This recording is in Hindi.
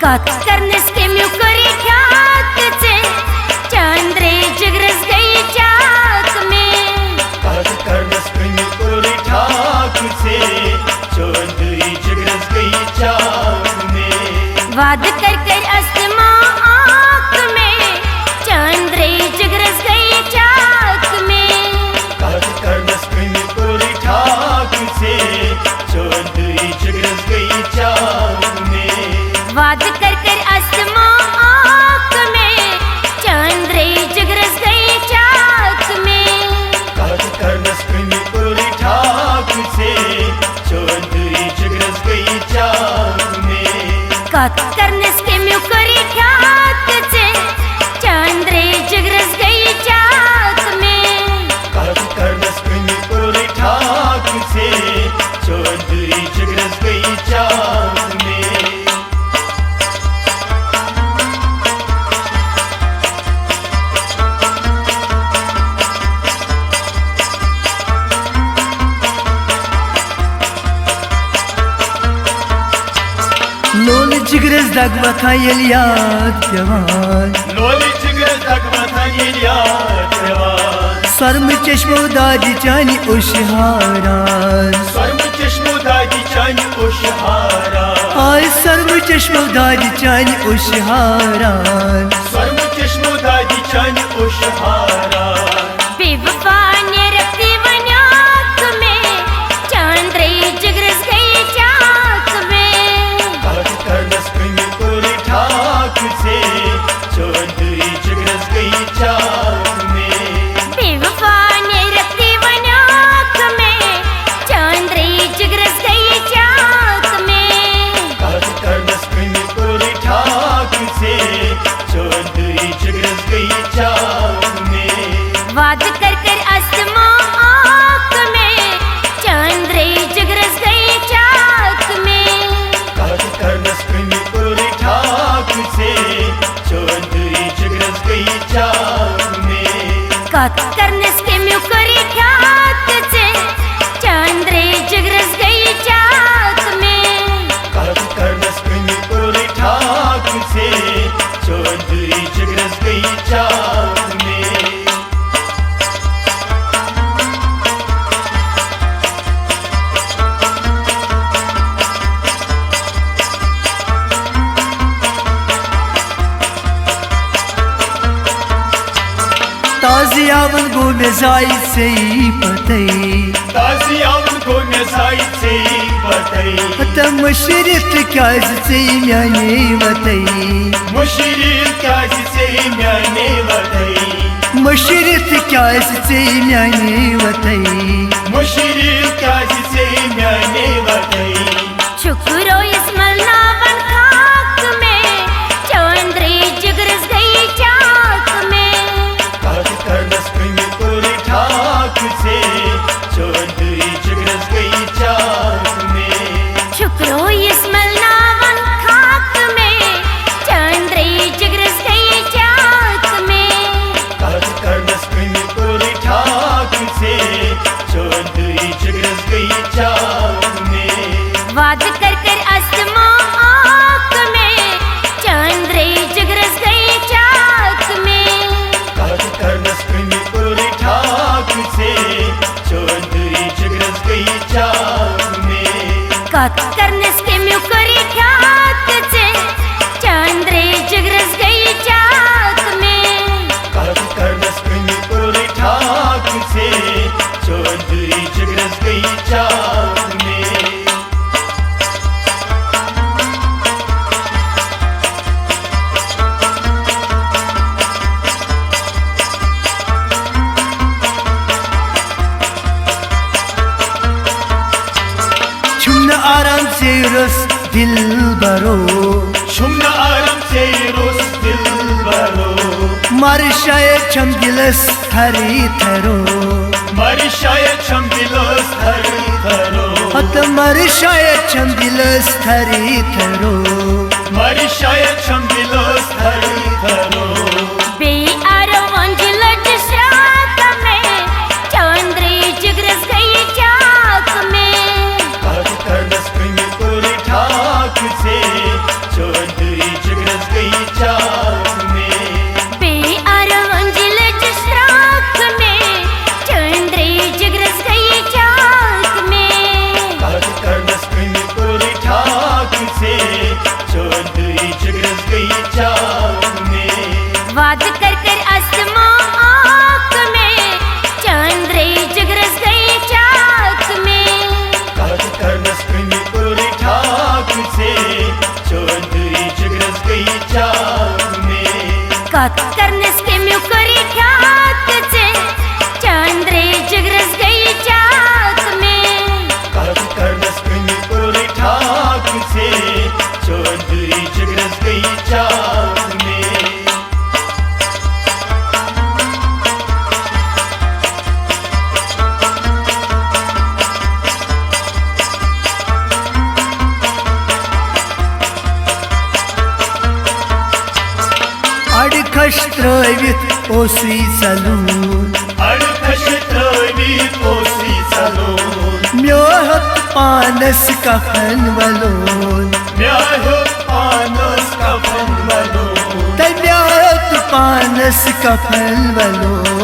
कत करनस के म्यूकरी ठाक से चंद्रे जगरस गई चाक में। कत करनस के म्यूकरी ठाक से चंद्रे जगरस गई चाक में। वाद कर कर अस्तमा आँख में चंद्रे जगरस गई चाक में। कत करनस के म्यूकरी ठाक से चंद्रे जगरस गई चाक में। वाद कर कर अस्तमा आँख में चंद्रे जगरस गई चाक में। कत करनस के म्यूकरी ठाक से चंद्रे जगरस गई चाक में। कत करनस के म्यूकरी ठाक से चंद्रे जगरस गई चाक में। कत करनस के म्यूकरी ठाक से चंद्रे जगरस गई चाक में। लोल जिगरस दगवथा येल याद पेवान। लोल जिगरस दगवथा येल याद पेवान। सर्म चश्मो दादी चानी उशहारान। सर्म चश्मो दादी चानी उशहारान। आय सर्म चश्मो दादी चानी उशहारान। सर्म चश्मो दादी चानी उशहारान। बेवफा ने रखती वनाक में चंद्रे जगरस गई चाक में। कत करनस के म्यूकरी ठाक से चंद्रे जगरस गई चाक में। बेवफा ने रखती वनाक में चंद्रे जगरस गई चाक में। कत करनस के म्यूकरी ठाक से चंद्रे जगरस गई चाक में। वाद कर कर अस्तमा आँख में चंद्रे जगरस गई चाक में। कत करनस के म्यूकरी ठाक से चंद्रे जगरस गई चाक में। कत करनस के म्यूकरी ठाक से चंद्रे जगरस गई चाक में। कत करनस के म्यूकरी ठाक से चंद्रे जगरस गई चाक में। ताजियावन गो नजाई से पतई। ताजियावन गो नजाई से पतई। त मशरित क्या से म्याने वतई। मुशरित क्या से म्याने वतई। मशरित क्या से म्याने वतई। मुशरित क्या से म्याने वतई। शुक्रो इस्मल नावन खाक में चंद्रे जगरस गई चाक में। कत करनस के म्यूकरी ठाक से चंद्रे जगरस गई चाक में। शुक्रो इस्मल नावन खाक में चंद्रे जगरस गई चाक में। कत करनस के म्यूकरी ठाक से चंद्रे जगरस गई चाक में। वाद कर कर अस्तमा आँख में चंद्रे जगरस गई चाक में। कत करनस के म्यूकरी ठाक से चंद्रे जगरस गई चाक में। कत करनस के म्यूकरी ठाक से चंद्रे जगरस गई चाक में। कत करनस के म्यूकरी ठाक से चंद्रे जगरस गई चाक में। छुमन आराम से रस दिल बरो। शुम्न आराम से रोस दिल बरो। मार शायद छम दिलस हरी थरो। मर शायद छम दिलोस हर करो। हत मर शायद छम दिलस हरी थरो। मर शायद छम दिलोस हर करो। बेआरो मंजिल जसरात में चंद्रे जगरस गई चाक में। कत करनस के म्यूकरी ठाक से चंद्रे कत करनस कमियो करी ठाक से चंद्रे जिगरस गई चाक में कत करनस कमियो करी ठाक से चौधरी जिगरस गई चाक में अड़खश त्रवित ओसी सलून अड़खश त्रवित ओसी सलून म्योहत पानस कफन वलोन म्योहत पानस कफन वलोन म्योहत पानस कफन वलोन